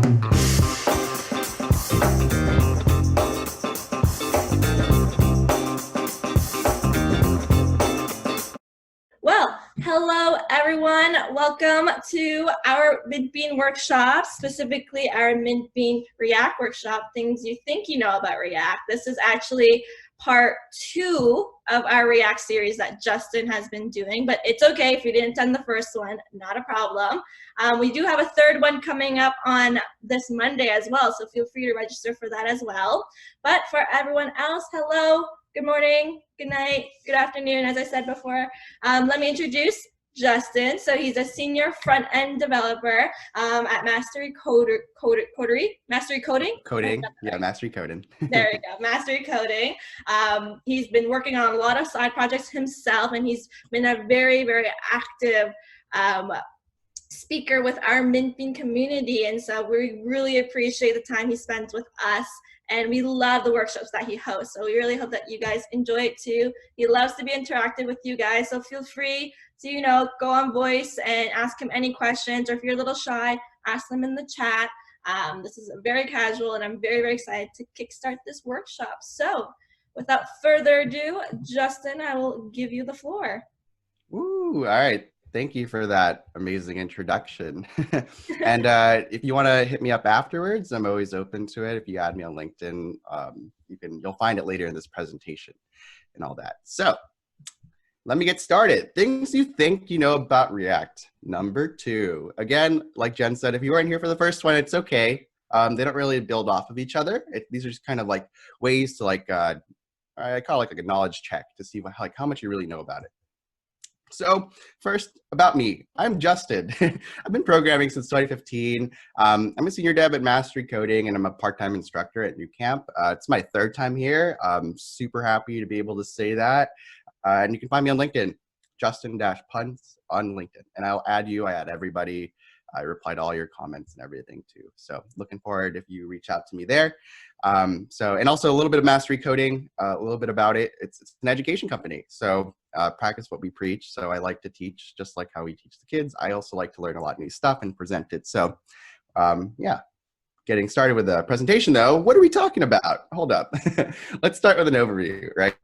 Well, hello everyone. Welcome to our Mintbean workshop, specifically our Mintbean React workshop, things you think you know about React. This is actually part 2 of our React series that Justin has been doing, but it's okay if you didn't attend the first one, not a problem. We do have a third one coming up on this Monday as well, so feel free to register for that as well. But for everyone else, hello, good morning, good night, good afternoon, as I said before. Let me introduce Justin. So he's a senior front-end developer at Mastery Mastery Coding? Coding, yeah, Mastery Coding. There we go, Mastery Coding. He's been working on a lot of side projects himself, and he's been a very, very active speaker with our Mintbean community, and so we really appreciate the time he spends with us, and we love the workshops that he hosts, so we really hope that you guys enjoy it too. He loves to be interactive with you guys, so feel free to, go on voice and ask him any questions, or if you're a little shy, ask them in the chat. This is very casual, and I'm very, very excited to kickstart this workshop. So without further ado, Justin, I will give you the floor. Ooh, all right. Thank you for that amazing introduction. And if you want to hit me up afterwards, I'm always open to it. If you add me on LinkedIn, you'll find it later in this presentation and all that. So let me get started. Things you think you know about React. Number 2. Again, like Jen said, if you weren't here for the first one, it's okay. They don't really build off of each other. These are just kind of like ways to I call it like a knowledge check to see how much you really know about it. So first, about me. I'm Justin. I've been programming since 2015. I'm a senior dev at Mastery Coding, and I'm a part-time instructor at Bootcamp. It's my 3rd time here. I'm super happy to be able to say that. And you can find me on LinkedIn, Justin-Punz on LinkedIn. And I'll add you. I add everybody. I reply to all your comments and everything too. So looking forward if you reach out to me there. And also a little bit of Mastery Coding, a little bit about it. It's an education company. So practice what we preach. So I like to teach just like how we teach the kids. I also like to learn a lot of new stuff and present it. So yeah, getting started with the presentation though. What are we talking about? Hold up. Let's start with an overview, right?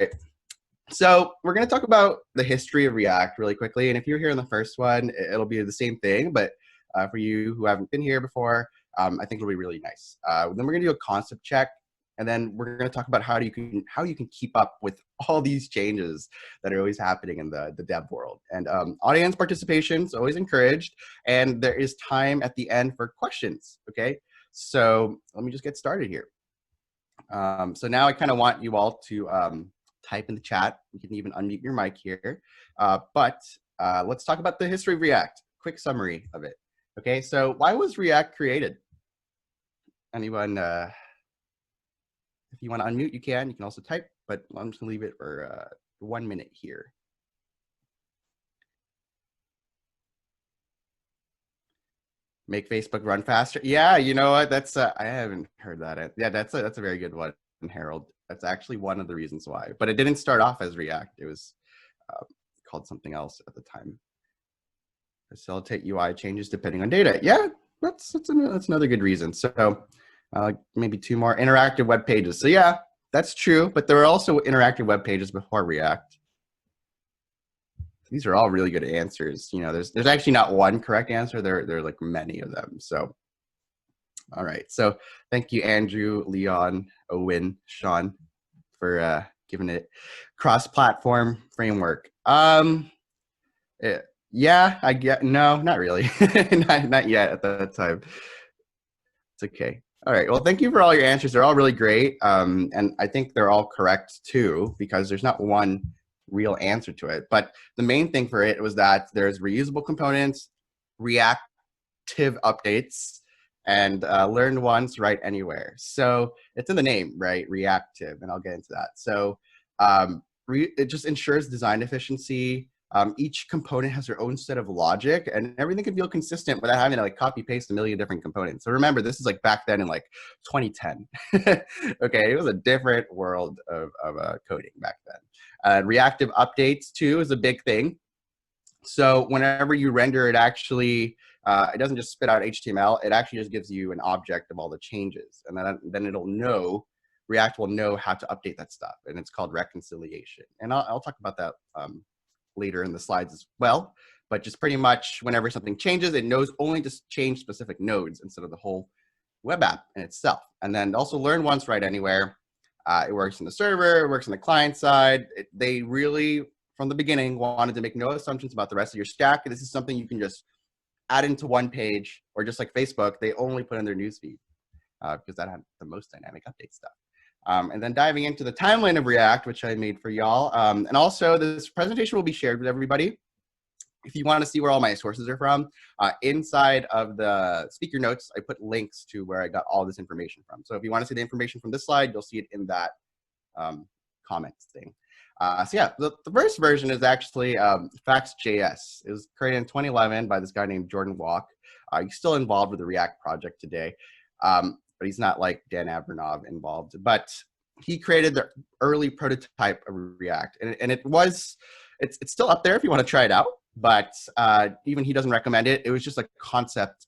So we're going to talk about the history of React really quickly. And if you're here in the first one, it'll be the same thing. But for you who haven't been here before, I think it'll be really nice. Then we're going to do a concept check. And then we're going to talk about how you can keep up with all these changes that are always happening in the dev world. And audience participation is always encouraged. And there is time at the end for questions. Okay, so let me just get started here. So now I kind of want you all to type in the chat. You can even unmute your mic here. But let's talk about the history of React. Quick summary of it. Okay, so why was React created? Anyone? If you want to unmute, you can. You can also type, but I'm just going to leave it for 1 minute here. Make Facebook run faster. Yeah, you know what? That's I haven't heard that. Yeah, that's a very good one, Harold. That's actually one of the reasons why. But it didn't start off as React. It was called something else at the time. Facilitate UI changes depending on data. Yeah, that's another good reason. So maybe 2 more interactive web pages. So yeah, that's true. But there were also interactive web pages before React. These are all really good answers. There's actually not one correct answer. There are like many of them. So all right. So thank you, Andrew, Leon, Owen, Sean, for giving it cross-platform framework. Yeah, I get no, not really, not yet at that time. It's okay. All right. Well, thank you for all your answers. They're all really great, and I think they're all correct too, because there's not one real answer to it. But the main thing for it was that there's reusable components, reactive updates, and learn once, write anywhere. So it's in the name, right? Reactive, and I'll get into that. So it just ensures design efficiency. Each component has their own set of logic, and everything can feel consistent without having to copy paste a million different components. So remember, this is back then in 2010. Okay, it was a different world of coding back then. Reactive updates too is a big thing. So whenever you render, it actually it doesn't just spit out HTML. It actually just gives you an object of all the changes. And then it'll know, React will know how to update that stuff. And it's called reconciliation. And I'll talk about that later in the slides as well. But just pretty much whenever something changes, it knows only to change specific nodes instead of the whole web app in itself. And then also learn once, write anywhere. It works in the server, it works on the client side. They really, from the beginning, wanted to make no assumptions about the rest of your stack. This is something you can just add into one page, or just like Facebook, they only put in their newsfeed because that had the most dynamic update stuff. And then diving into the timeline of React, which I made for y'all. And also this presentation will be shared with everybody. If you want to see where all my sources are from, inside of the speaker notes, I put links to where I got all this information from. So if you want to see the information from this slide, you'll see it in that comments thing. So yeah, the first version is actually Facts.js. It was created in 2011 by this guy named Jordan Walk. He's still involved with the React project today, but he's not like Dan Abernov involved. But he created the early prototype of React, and it's still up there if you want to try it out. But even he doesn't recommend it. It was just a concept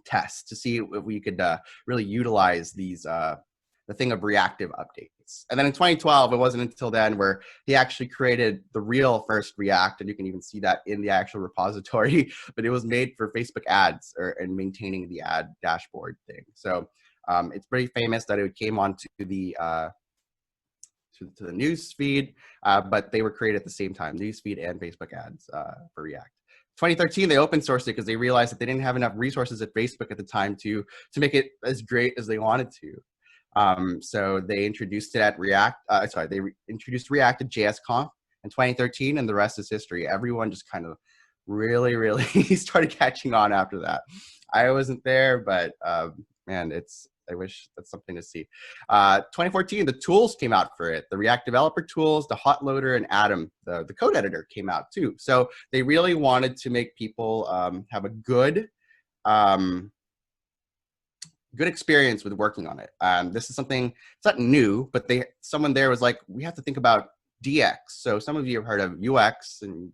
test to see if we could really utilize these the thing of reactive updates. And then in 2012, it wasn't until then where he actually created the real first React, and you can even see that in the actual repository. But it was made for Facebook ads and maintaining the ad dashboard thing. So it's pretty famous that it came onto the to the news feed, but they were created at the same time, news feed and Facebook ads for React. 2013, they open sourced it because they realized that they didn't have enough resources at Facebook at the time to make it as great as they wanted to. So they introduced it at introduced React at JSConf in 2013, and the rest is history. Everyone just kind of really started catching on after that. I wasn't there, but man, I wish that's something to see. 2014, the tools came out for it. The React developer tools, the hot loader, and Atom, the code editor, came out too. So they really wanted to make people have a good experience with working on it. This is something, it's not new, but someone there was like, we have to think about DX. So some of you have heard of UX and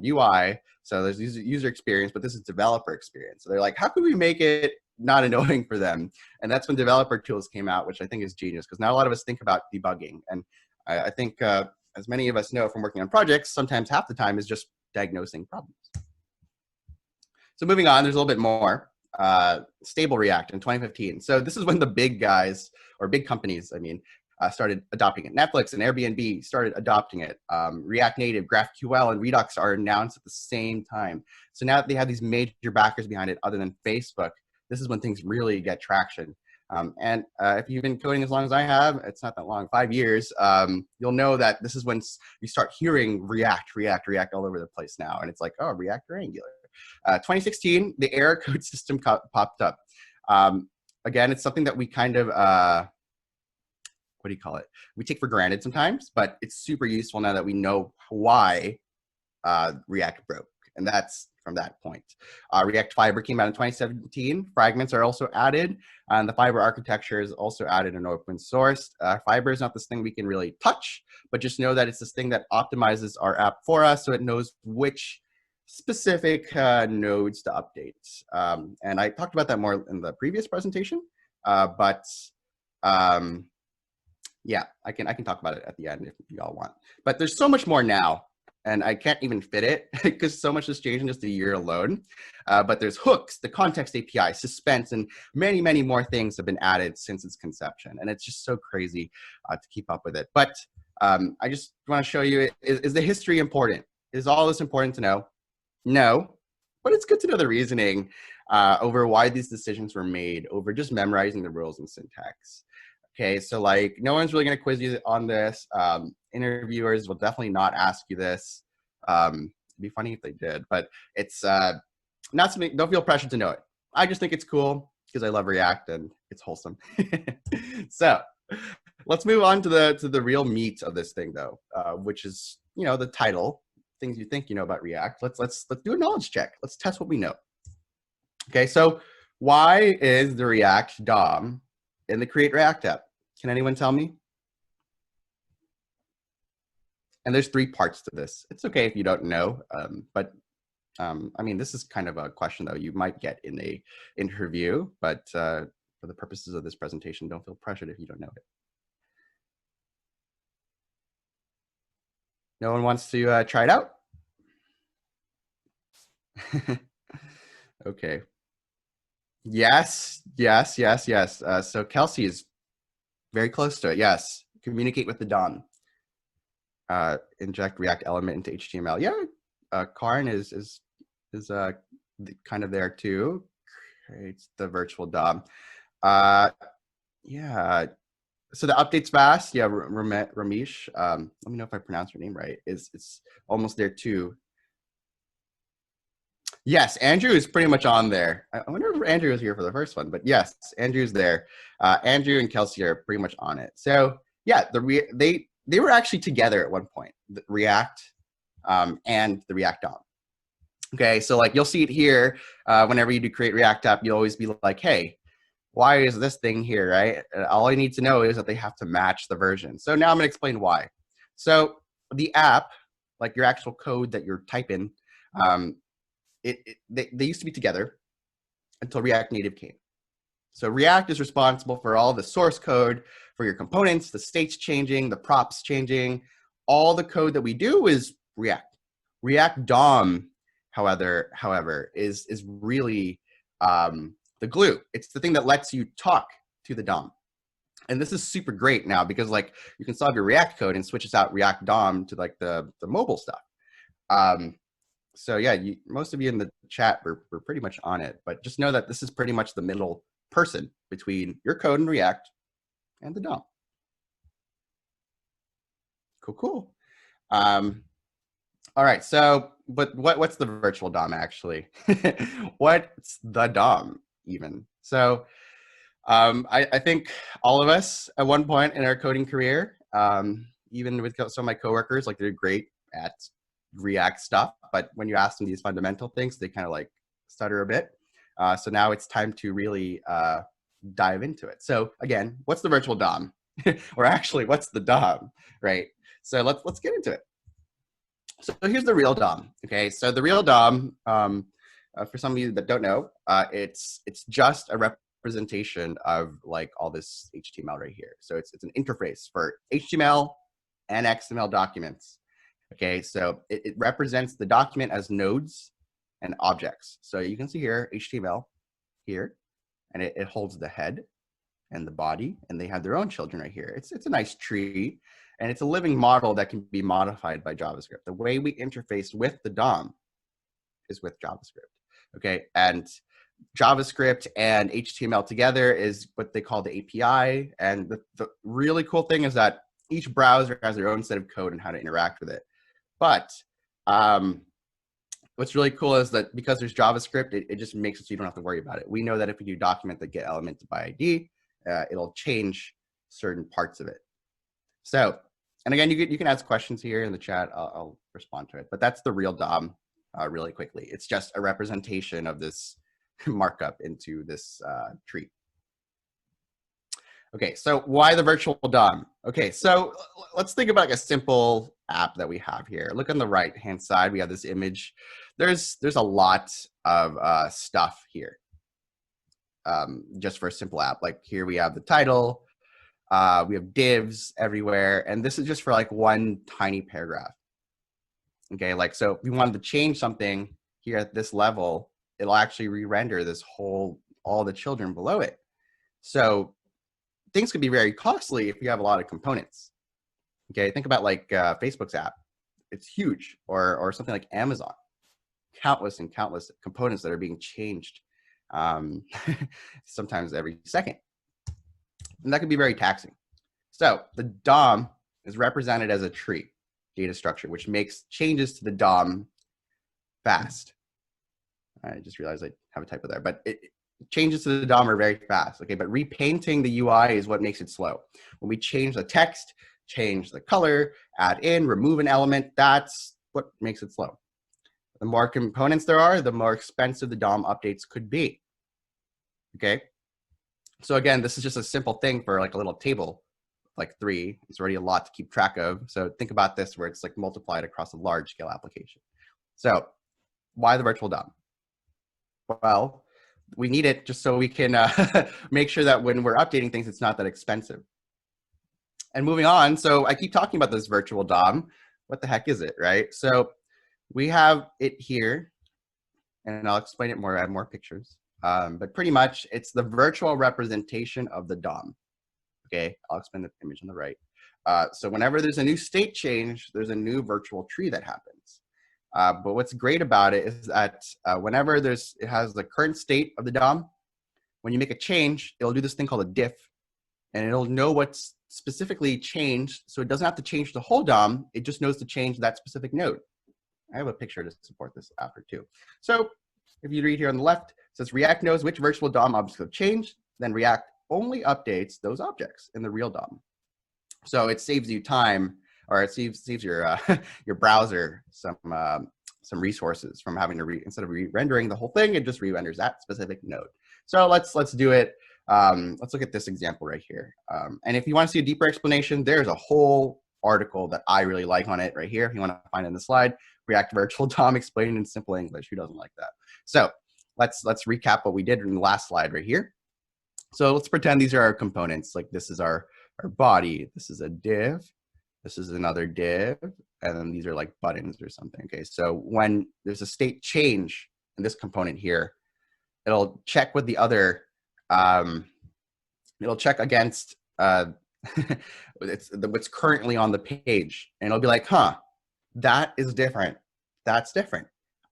UI. So there's user experience, but this is developer experience. So they're like, how could we make it not annoying for them? And that's when developer tools came out, which I think is genius, because now a lot of us think about debugging. And I think as many of us know from working on projects, sometimes half the time is just diagnosing problems. So moving on, there's a little bit more. Stable React in 2015. So this is when the big guys, or big companies, I mean, started adopting it. Netflix and Airbnb started adopting it. React Native, GraphQL, and Redux are announced at the same time. So now that they have these major backers behind it other than Facebook, this is when things really get traction. And if you've been coding as long as I have, it's not that long, 5 years, you'll know that this is when you start hearing React all over the place now. And it's like, oh, React or Angular. 2016, the error code system popped up. Again, it's something that we kind of, what do you call it? We take for granted sometimes, but it's super useful now that we know why React broke. And that's from that point. React Fiber came out in 2017. Fragments are also added, and the Fiber architecture is also added and open sourced. Fiber is not this thing we can really touch, but just know that it's this thing that optimizes our app for us, so it knows which specific nodes to update. And I talked about that more in the previous presentation, but yeah, I can talk about it at the end if you all want. But there's so much more now, and I can't even fit it because so much has changed in just a year alone. But there's hooks, the context API, suspense, and many more things have been added since its conception. And it's just so crazy to keep up with it. But I just want to show you, is the history important? Is all this important to know? No, but it's good to know the reasoning over why these decisions were made over just memorizing the rules and syntax. Okay, so like no one's really going to quiz you on this. Interviewers will definitely not ask you this. It'd be funny if they did, but it's not something, don't feel pressure to know it. I just think it's cool because I love React and it's wholesome. So let's move on to the real meat of this thing though, which is, the title, things you think you know about React. Let's do a knowledge check. Let's test what we know. Okay, so why is the React DOM in the Create React app? Can anyone tell me? And there's 3 parts to this. It's okay if you don't know, but I mean, this is kind of a question though you might get in a interview, but for the purposes of this presentation, don't feel pressured if you don't know it. No one wants to try it out? Okay. Yes, yes, yes, yes. So Kelsey is very close to it. Yes. Communicate with the DOM. Inject React element into HTML. Yeah. Karin is kind of there too. Creates the virtual DOM. Yeah. So the update's fast. Yeah, Ramesh. Let me know if I pronounced your name right. It's almost there too. Yes, Andrew is pretty much on there. I wonder if Andrew was here for the first one, but yes, Andrew's there. Andrew and Kelsey are pretty much on it. So yeah, they were actually together at one point, the React and the React DOM. Okay, so like you'll see it here whenever you do create React app, you'll always be like, hey, why is this thing here, right? All I need to know is that they have to match the version. So now I'm gonna explain why. So the app, like your actual code that you're typing, they used to be together until React Native came. So React is responsible for all the source code for your components, the states changing, the props changing. All the code that we do is React. React DOM, however, is really the glue. It's the thing that lets you talk to the DOM. And this is super great now because like you can solve your React code and switches out React DOM to like the mobile stuff. So yeah, most of you in the chat were pretty much on it, but just know that this is pretty much the middle person between your code in React and the DOM. Cool. All right, so but what's the virtual DOM actually? What's the DOM even? So I think all of us at one point in our coding career, even with some of my coworkers, like they're great at React stuff, but when you ask them these fundamental things, they kind of like stutter a bit. So now it's time to really dive into it. So again, what's the virtual DOM? Or actually, what's the DOM, right? So let's get into it. So here's the real DOM. Okay, so the real DOM, for some of you that don't know, it's just a representation of like all this HTML right here. So it's an interface for HTML and XML documents. Okay, so it represents the document as nodes and objects. So you can see here HTML here, and it holds the head and the body, and they have their own children right here. It's a nice tree, and it's a living model that can be modified by JavaScript. The way we interface with the DOM is with JavaScript. Okay, and JavaScript and HTML together is what they call the API. And the really cool thing is that each browser has their own set of code and how to interact with it. But what's really cool is that because there's JavaScript, it just makes it so you don't have to worry about it. We know that if we do document that get element by ID, it'll change certain parts of it. So, and again, you can ask questions here in the chat. I'll respond to it. But that's the real DOM really quickly. It's just a representation of this markup into this tree. Okay, so why the virtual DOM? Okay, so let's think about like a simple app that we have here. Look on the right-hand side, we have this image. There's a lot of stuff here just for a simple app. Like here we have the title, we have divs everywhere, and this is just for like one tiny paragraph. Okay, like so if we wanted to change something here at this level, it'll actually re-render this whole, all the children below it. So things could be very costly if you have a lot of components. Okay, think about like Facebook's app. It's huge, or something like Amazon. Countless and countless components that are being changed sometimes every second. And that can be very taxing. So the DOM is represented as a tree data structure, which makes changes to the DOM fast. I just realized I have a typo there, but changes to the DOM are very fast. Okay, but repainting the UI is what makes it slow. When we change the text, change the color, add in, remove an element, that's what makes it slow. The more components there are, the more expensive the DOM updates could be. Okay, so again, this is just a simple thing for like a little table, like 3. It's already a lot to keep track of. So think about this where it's like multiplied across a large scale application. So why the virtual DOM? Well, we need it just so we can make sure that when we're updating things, it's not that expensive. And moving on, so I keep talking about this virtual DOM. What the heck is it, right? So we have it here, and I'll explain it more. I have more pictures. But pretty much, it's the virtual representation of the DOM. Okay, I'll explain the image on the right. So whenever there's a new state change, there's a new virtual tree that happens. But what's great about it is that whenever it has the current state of the DOM, when you make a change, it'll do this thing called a diff, and it'll know what's specifically changed. So it doesn't have to change the whole DOM. It just knows to change that specific node. I have a picture to support this after too. So if you read here on the left, it says React knows which virtual DOM objects have changed, then React only updates those objects in the real DOM. So it saves you time, or it saves your your browser some resources from having to instead of re-rendering the whole thing, it just re-renders that specific node. So let's do it. Let's look at this example right here. And if you want to see a deeper explanation, there's a whole article that I really like on it right here. If you want to find it in the slide, React Virtual DOM explained in simple English. Who doesn't like that? So let's recap what we did in the last slide right here. So let's pretend these are our components. Like this is our body. This is a div. This is another div. And then these are like buttons or something. Okay, so when there's a state change in this component here, it'll check with the other, it'll check against what's currently on the page. And it'll be like, huh, that is different. That's different.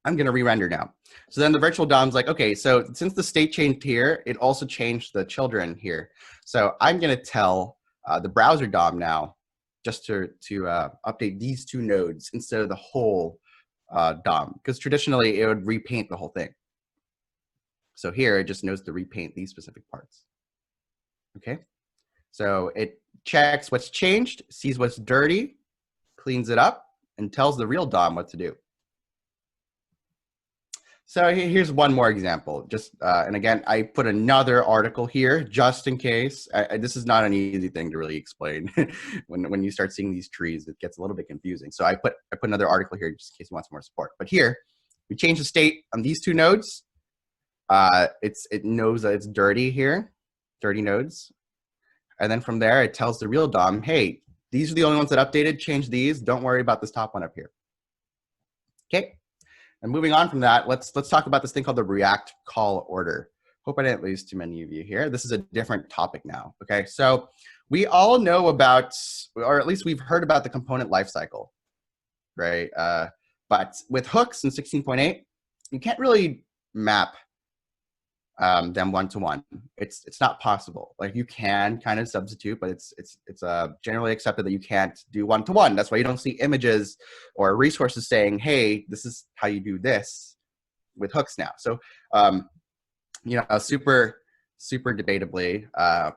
I'm going to re-render now. So then the virtual DOM's like, okay, so since the state changed here, it also changed the children here. So I'm going to tell the browser DOM now just to update these two nodes instead of the whole DOM, because traditionally it would repaint the whole thing. So here it just knows to repaint these specific parts. Okay, so it checks what's changed, sees what's dirty, cleans it up, and tells the real DOM what to do. So here's one more example. Just and again, I put another article here just in case. This is not an easy thing to really explain. when you start seeing these trees, it gets a little bit confusing. So I put another article here just in case you want some more support. But here, we change the state on these two nodes. It knows that it's dirty here, dirty nodes, and then from there it tells the real DOM, hey, these are the only ones that updated. Change these. Don't worry about this top one up here. Okay. And moving on from that, let's talk about this thing called the React call order. Hope I didn't lose too many of you here. This is a different topic now. Okay, so we all know about, or at least we've heard about the component lifecycle, right? But with hooks in 16.8, you can't really map them one-to-one. It's not possible. Like you can kind of substitute, but it's generally accepted that you can't do one-to-one. That's why you don't see images or resources saying, hey, this is how you do this with hooks now. So you know, super debatably, I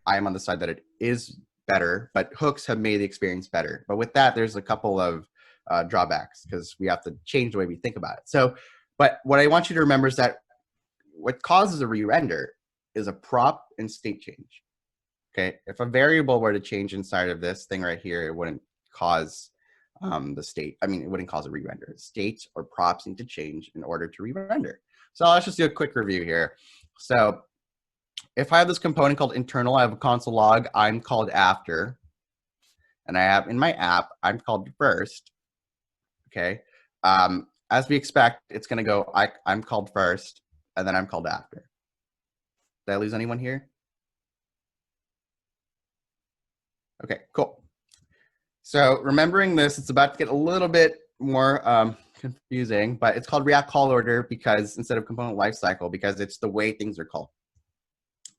am on the side that it is better, but hooks have made the experience better. But with that, there's a couple of drawbacks because we have to change the way we think about it. So, but what I want you to remember is that what causes a re-render is a prop and state change. Okay, if a variable were to change inside of this thing right here, it wouldn't cause the state. I mean, it wouldn't cause a re-render. States or props need to change in order to re-render. So let's just do a quick review here. So if I have this component called internal, I have a console log, I'm called after, and I have in my app, I'm called first. Okay, as we expect, it's going to go, I'm called first, and then I'm called after. Did I lose anyone here? Okay, cool. So remembering this, it's about to get a little bit more confusing, but it's called React call order because instead of component lifecycle, because it's the way things are called.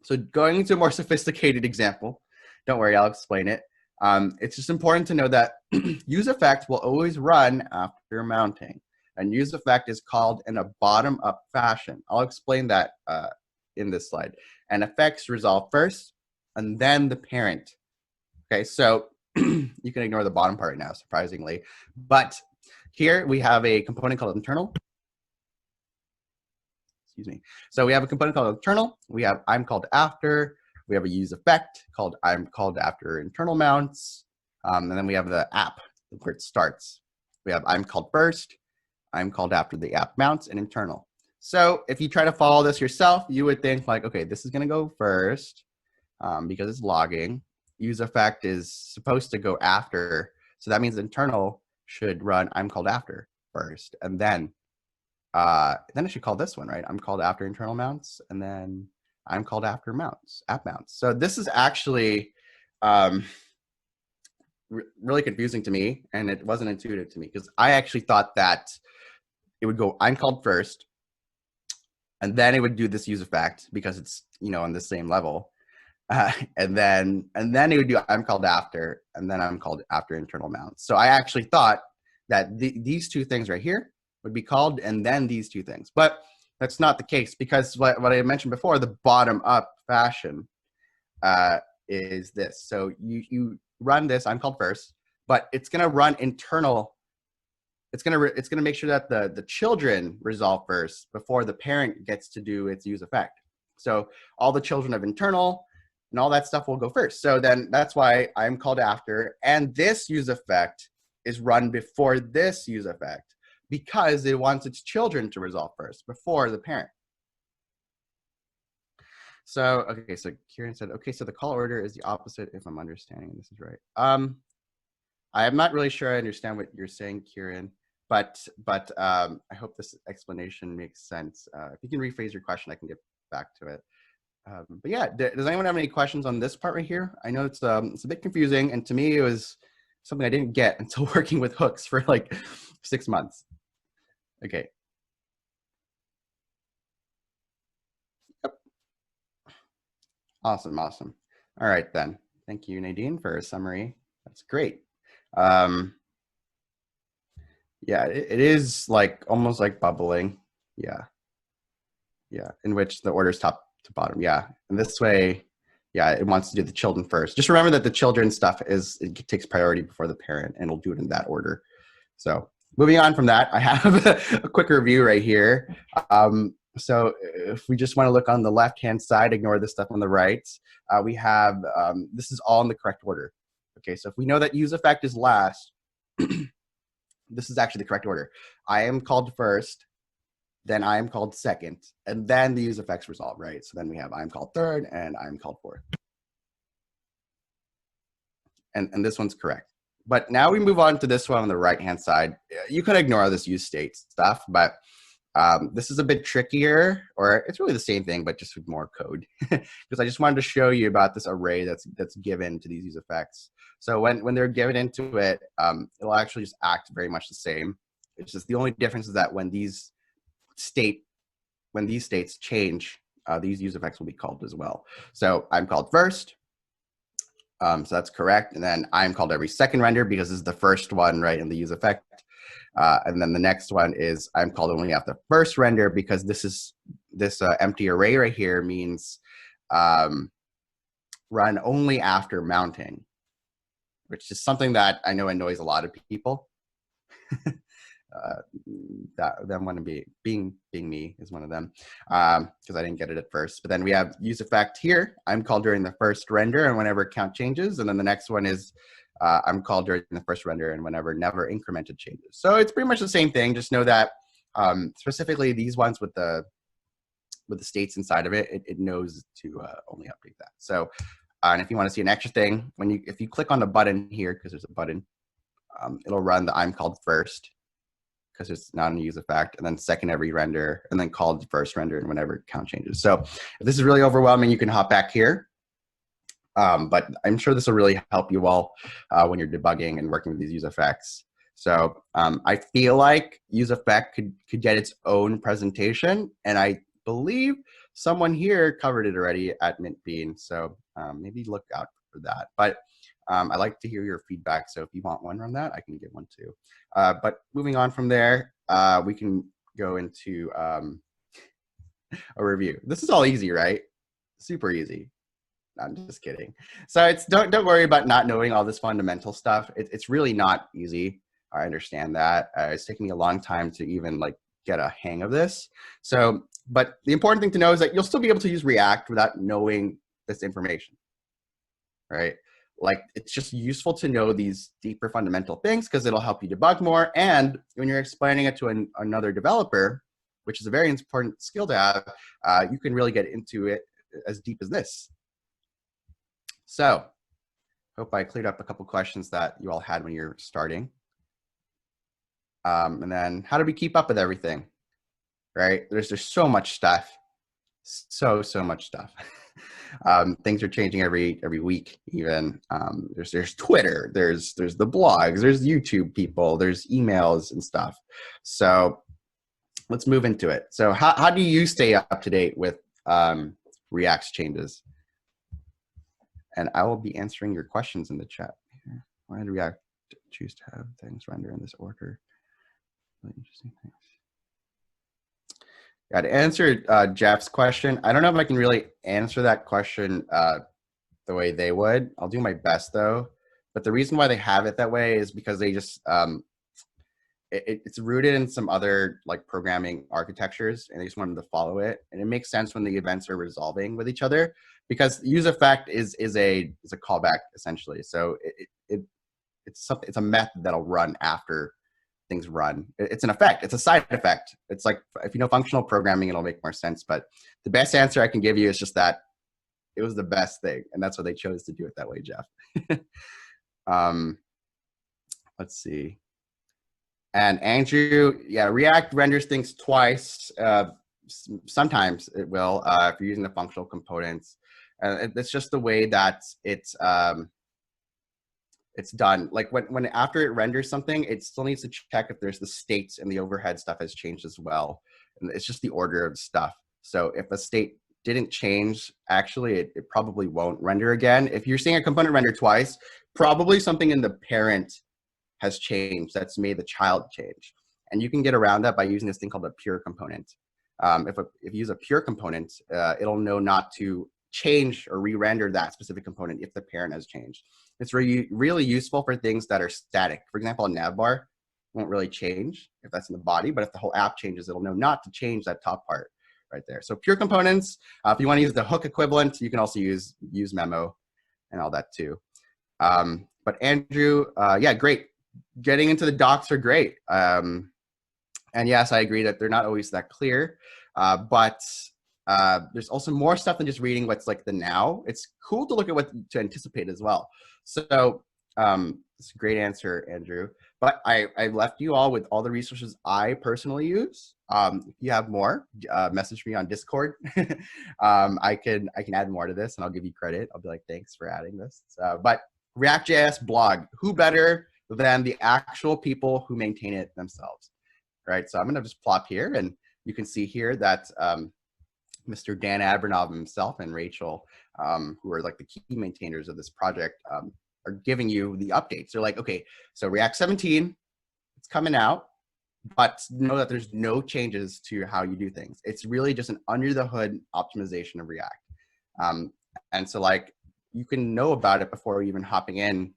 So going into a more sophisticated example, don't worry, I'll explain it. It's just important to know that use effect will always run after mounting. And use effect is called in a bottom-up fashion. I'll explain that in this slide. And effects resolve first, and then the parent. Okay, so you can ignore the bottom part now, surprisingly. But here we have a component called internal. Excuse me. So we have a component called internal. We have I'm called after. We have a use effect called I'm called after internal mounts. And then we have the app where it starts. We have I'm called first. I'm called after the app mounts and internal. So if you try to follow this yourself, you would think like, okay, this is going to go first because it's logging. Use effect is supposed to go after. So that means internal should run I'm called after first. And then it should call this one, right? I'm called after internal mounts. And then I'm called after mounts, app mounts. So this is actually really confusing to me. And it wasn't intuitive to me because I actually thought that it would go I'm called first. And then it would do this use effect because it's, on the same level. And then it would do I'm called after, and then I'm called after internal mounts. So I actually thought that these two things right here would be called, and then these two things. But that's not the case because what I mentioned before, the bottom up fashion is this. So you run this I'm called first, but it's going to run internal. It's going to make sure that the children resolve first before the parent gets to do its use effect. So all the children of internal and all that stuff will go first. So then that's why I'm called after, and this use effect is run before this use effect because it wants its children to resolve first before the parent. So, okay, so Kieran said, okay, so the call order is the opposite if I'm understanding this is right. I'm not really sure I understand what you're saying, Kieran, but I hope this explanation makes sense. If you can rephrase your question, I can get back to it. But yeah, does anyone have any questions on this part right here? I know it's a bit confusing, and to me it was something I didn't get until working with hooks for like 6 months. Okay. Yep. Awesome. All right then. Thank you, Nadine, for a summary. That's great. Yeah, it is like almost like bubbling. Yeah, in which the order is top to bottom. Yeah, and this way, yeah, it wants to do the children first. Just remember that the children stuff it takes priority before the parent, and it'll do it in that order. So moving on from that, I have a quick review right here. So if we just want to look on the left-hand side, ignore the stuff on the right, we have, this is all in the correct order. Okay, so if we know that use effect is last, this is actually the correct order. I am called first, then I am called second, and then the use effects resolve, right? So then we have I'm called third, and I'm called fourth. And this one's correct. But now we move on to this one on the right-hand side. You could ignore this use state stuff, but this is a bit trickier, or it's really the same thing, but just with more code. Because I just wanted to show you about this array that's given to these use effects. So when they're given into it, it'll actually just act very much the same. It's just the only difference is that when these states change, these use effects will be called as well. So I'm called first. So that's correct. And then I'm called every second render because this is the first one, right, in the use effect. And then the next one is I'm called only after first render because this empty array right here means run only after mounting, which is something that I know annoys a lot of people. Them one to being me is one of them because I didn't get it at first. But then we have use effect here. I'm called during the first render and whenever count changes. And then the next one is I'm called during the first render and whenever never incremented changes. So it's pretty much the same thing. Just know that specifically these ones with the states inside of it, it knows to only update that. So and if you want to see an extra thing, if you click on the button here, because there's a button, it'll run the I'm called first, because it's not in use effect, and then second every render, and then called first render and whenever count changes. So if this is really overwhelming, you can hop back here. But I'm sure this will really help you all when you're debugging and working with these use effects. So I feel like use effect could get its own presentation, and I believe someone here covered it already at Mintbean. So maybe look out for that. But I like to hear your feedback. So if you want one on that, I can get one too. But moving on from there, we can go into a review. This is all easy, right? Super easy. I'm just kidding. So don't worry about not knowing all this fundamental stuff. It's really not easy. I understand that. It's taken me a long time to even like get a hang of this. So, but the important thing to know is that you'll still be able to use React without knowing this information, right? like it's just useful to know these deeper fundamental things because it'll help you debug more. And when you're explaining it to another developer, which is a very important skill to have, you can really get into it as deep as this. So hope I cleared up a couple questions that you all had when you're starting. And then how do we keep up with everything, right? There's so much stuff, so much stuff. Things are changing every week even. There's Twitter, there's the blogs, there's YouTube people, there's emails and stuff. So let's move into it. So how do you stay up to date with React's changes? And I will be answering your questions in the chat. Why did React choose to have things render in this order? Really interesting things. Yeah, to answer Jeff's question, I don't know if I can really answer that question the way they would. I'll do my best though. But the reason why they have it that way is because they just, it's rooted in some other like programming architectures, and they just wanted to follow it. And it makes sense when the events are resolving with each other, because use effect is a callback essentially. So it's a method that'll run after things run. It's an effect. It's a side effect. It's like, if you know functional programming, it'll make more sense. But the best answer I can give you is just that it was the best thing, and that's why they chose to do it that way, Jeff. Let's see. And Andrew, yeah, React renders things twice. Sometimes it will if you're using the functional components. It's just the way that it's done. Like when after it renders something, it still needs to check if there's the states and the overhead stuff has changed as well. And it's just the order of stuff. So if a state didn't change, actually, it probably won't render again. If you're seeing a component render twice, probably something in the parent has changed that's made the child change. And you can get around that by using this thing called a pure component. If you use a pure component, it'll know not to change or re-render that specific component if the parent has changed. It's really useful for things that are static. For example, a navbar won't really change if that's in the body, but if the whole app changes, it'll know not to change that top part right there. So pure components, if you want to use the hook equivalent, you can also use memo and all that too. But Andrew, yeah, great. Getting into the docs are great. And yes, I agree that they're not always that clear, but there's also more stuff than just reading what's like the now. It's cool to look at what to anticipate as well. So it's a great answer, Andrew. But I left you all with all the resources I personally use. If you have more, message me on Discord. I can add more to this, and I'll give you credit. I'll be like, thanks for adding this. But React.js blog, who better than the actual people who maintain it themselves, right? So I'm going to just plop here, and you can see here that Mr. Dan Abernov himself and Rachel, who are like the key maintainers of this project, are giving you the updates. They're like, okay, so React 17, it's coming out, but know that there's no changes to how you do things. It's really just an under the hood optimization of React. And so like, you can know about it before even hopping in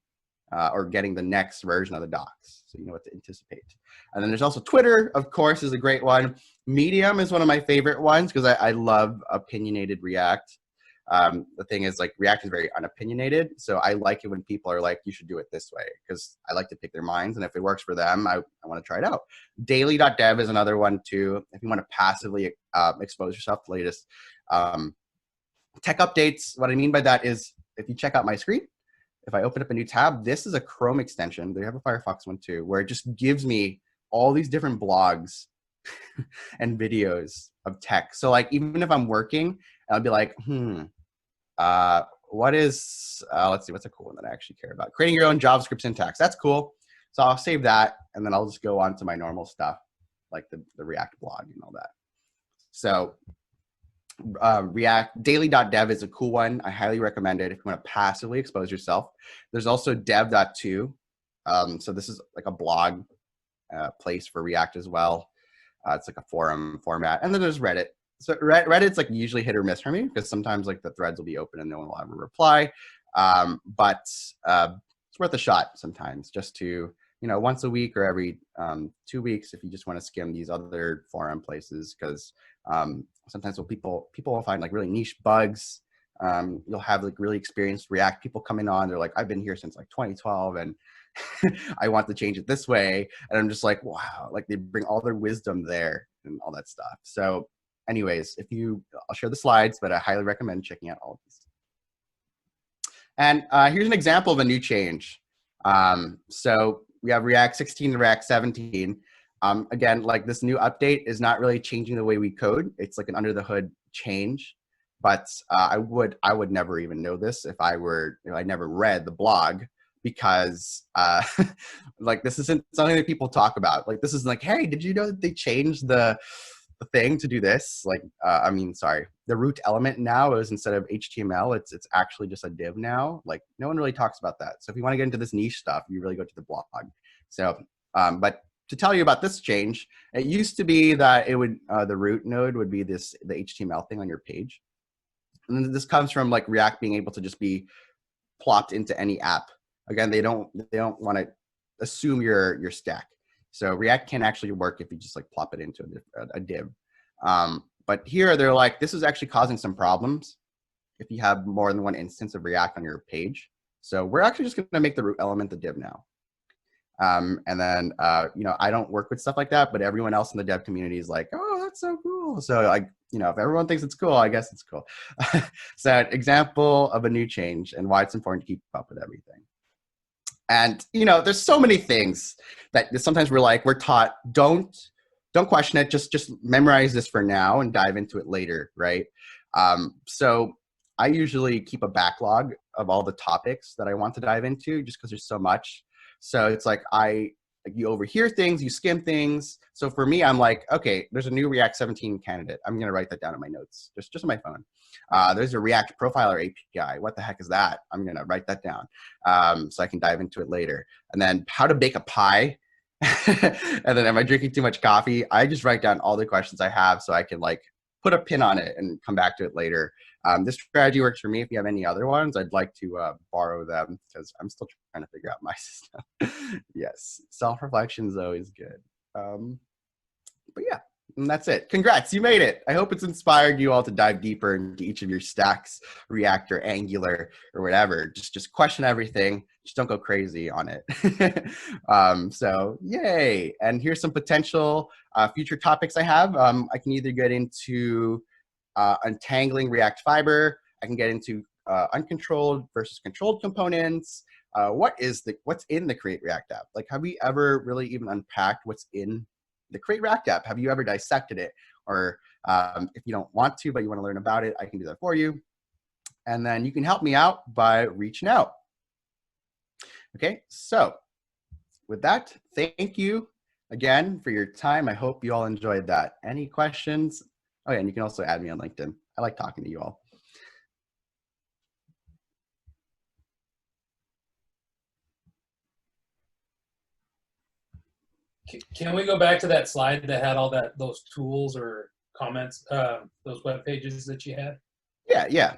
or getting the next version of the docs, so you know what to anticipate. And then there's also Twitter, of course, is a great one. Medium is one of my favorite ones because I love opinionated React. The thing is, like, React is very unopinionated, so I like it when people are like, you should do it this way, because I like to pick their minds, and if it works for them, I want to try it out. Daily.dev is another one too, if you want to passively expose yourself to the latest tech updates. What I mean by that is, if you check out my screen, if I open up a new tab, this is a Chrome extension. They have a Firefox one too, where it just gives me all these different blogs and videos of tech. So like, even if I'm working, I'll be like, what is, let's see, what's a cool one that I actually care about? Creating your own JavaScript syntax. That's cool. So I'll save that, and then I'll just go on to my normal stuff, like the React blog and all that. So React daily.dev is a cool one. I highly recommend it if you want to passively expose yourself. There's also dev.to. So this is like a blog place for React as well. It's like a forum format. And then there's Reddit. So Reddit's like usually hit or miss for me, because sometimes like the threads will be open and no one will ever reply. But it's worth a shot sometimes, just to, you know, once a week or every 2 weeks, if you just want to skim these other forum places, because sometimes people will find like really niche bugs You'll have like really experienced React people coming on. They're like, I've been here since like 2012 and I want to change it this way. And I'm just like, wow, like they bring all their wisdom there and all that stuff. So anyways, I'll share the slides, but I highly recommend checking out all of these. And here's an example of a new change. So we have React 16 and React 17. Again, like this new update is not really changing the way we code. It's like an under the hood change, but I would never even know this if I never read the blog, because like this isn't something that people talk about. Like this is like, hey, did you know that they changed the thing to do this? Like, the root element now is, instead of HTML, it's actually just a div now. Like no one really talks about that. So if you want to get into this niche stuff, you really go to the blog. So, but to tell you about this change, it used to be that it would, the root node would be the HTML thing on your page. And this comes from like React being able to just be plopped into any app. Again, they don't want to assume your stack. So React can actually work if you just like plop it into a div. But here they're like, this is actually causing some problems if you have more than one instance of React on your page. So we're actually just going to make the root element the div now. And then, I don't work with stuff like that, but everyone else in the dev community is like, oh, that's so cool. So like, if everyone thinks it's cool, I guess it's cool. So example of a new change and why it's important to keep up with everything. And, there's so many things that sometimes we're taught, don't question it. Just memorize this for now and dive into it later. Right. So I usually keep a backlog of all the topics that I want to dive into, just because there's so much. So it's like you overhear things, you skim things. So for me, I'm like, okay, there's a new React 17 candidate. I'm going to write that down in my notes, just on my phone. There's a React Profiler API. What the heck is that? I'm going to write that down so I can dive into it later. And then how to bake a pie. And then am I drinking too much coffee? I just write down all the questions I have so I can like put a pin on it and come back to it later. This strategy works for me. If you have any other ones, I'd like to borrow them, because I'm still trying to figure out my system. Yes, self-reflection is always good. But yeah, and that's it. Congrats, you made it. I hope it's inspired you all to dive deeper into each of your stacks, React or Angular or whatever. Just question everything. Just don't go crazy on it. So yay. And here's some potential future topics I have. I can either get into untangling React Fiber. I can get into uncontrolled versus controlled components. What's in the Create React app? Like, have we ever really even unpacked what's in the Create React app? Have you ever dissected it? Or if you don't want to, but you want to learn about it, I can do that for you. And then you can help me out by reaching out. Okay, so with that, thank you again for your time. I hope you all enjoyed that. Any questions? Oh yeah, and you can also add me on LinkedIn. I like talking to you all. Can we go back to that slide that had all those tools or comments, those web pages that you had? Yeah.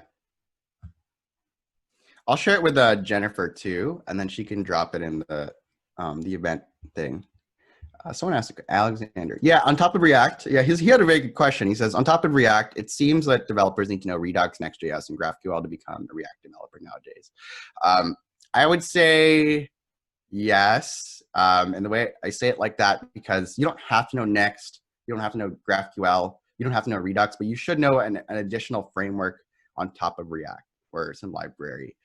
I'll share it with Jennifer too, and then she can drop it in the event thing. Someone asked, Alexander. Yeah, on top of React, yeah, he had a very good question. He says, on top of React, it seems that developers need to know Redux, Next.js, and GraphQL to become a React developer nowadays. I would say yes. And the way I say it like that, because you don't have to know Next, you don't have to know GraphQL, you don't have to know Redux, but you should know an additional framework on top of React or some library.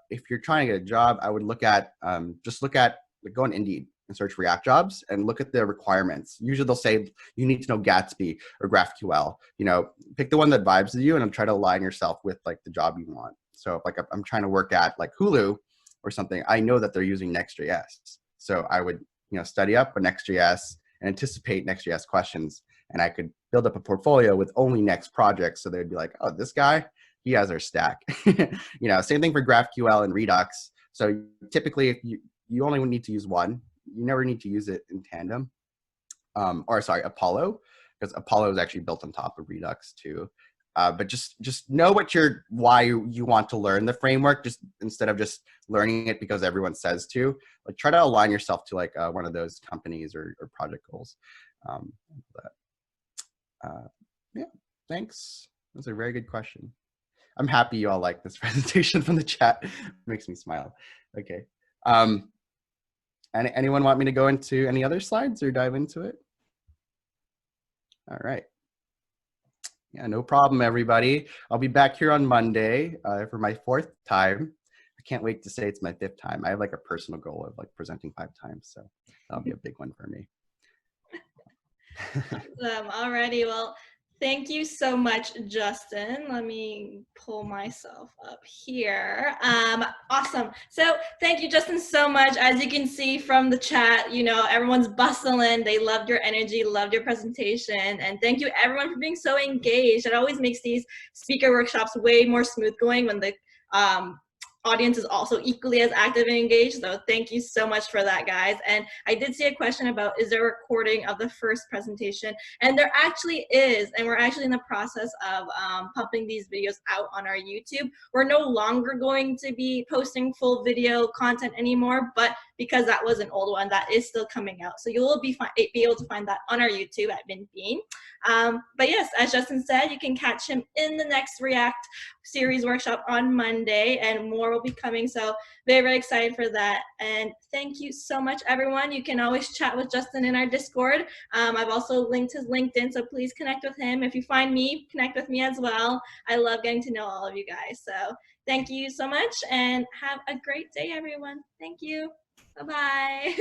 If you're trying to get a job, I would go on Indeed and search React jobs and look at the requirements. Usually they'll say you need to know Gatsby or GraphQL. Pick the one that vibes with you and try to align yourself with like the job you want. So if like I'm trying to work at like Hulu or something, I know that they're using Next.js. So I would study up on Next.js and anticipate Next.js questions, and I could build up a portfolio with only Next projects. So they'd be like, oh, this guy, he has our stack. Same thing for GraphQL and Redux. So typically, if you only need to use one. You never need to use it in tandem. Apollo, because Apollo is actually built on top of Redux too. But just know why you want to learn the framework, just instead of just learning it because everyone says to. Like, try to align yourself to like one of those companies or project goals. Yeah, thanks. That's a very good question. I'm happy you all like this presentation from the chat. It makes me smile. Okay. Anyone want me to go into any other slides or dive into it? All right. Yeah, no problem, everybody. I'll be back here on Monday for my 4th time. I can't wait to say it's my 5th time. I have like a personal goal of like presenting 5 times, so that'll be a big one for me. Alrighty, well, thank you so much, Justin. Let me pull myself up here. Awesome. So thank you, Justin, so much. As you can see from the chat, you know, everyone's bustling. They loved your energy, loved your presentation. And thank you, everyone, for being so engaged. It always makes these speaker workshops way more smooth going when the audience is also equally as active and engaged. So thank you so much for that, guys. And I did see a question about, is there a recording of the first presentation? And there actually is, and we're actually in the process of pumping these videos out on our YouTube. We're no longer going to be posting full video content anymore, but because that was an old one, that is still coming out. So you will be able to find that on our YouTube at Mintbean. But yes, as Justin said, you can catch him in the next React series workshop on Monday, and more will be coming. So very, very excited for that. And thank you so much, everyone. You can always chat with Justin in our Discord. I've also linked his LinkedIn, so please connect with him. If you find me, connect with me as well. I love getting to know all of you guys. So thank you so much, and have a great day, everyone. Thank you. Bye-bye.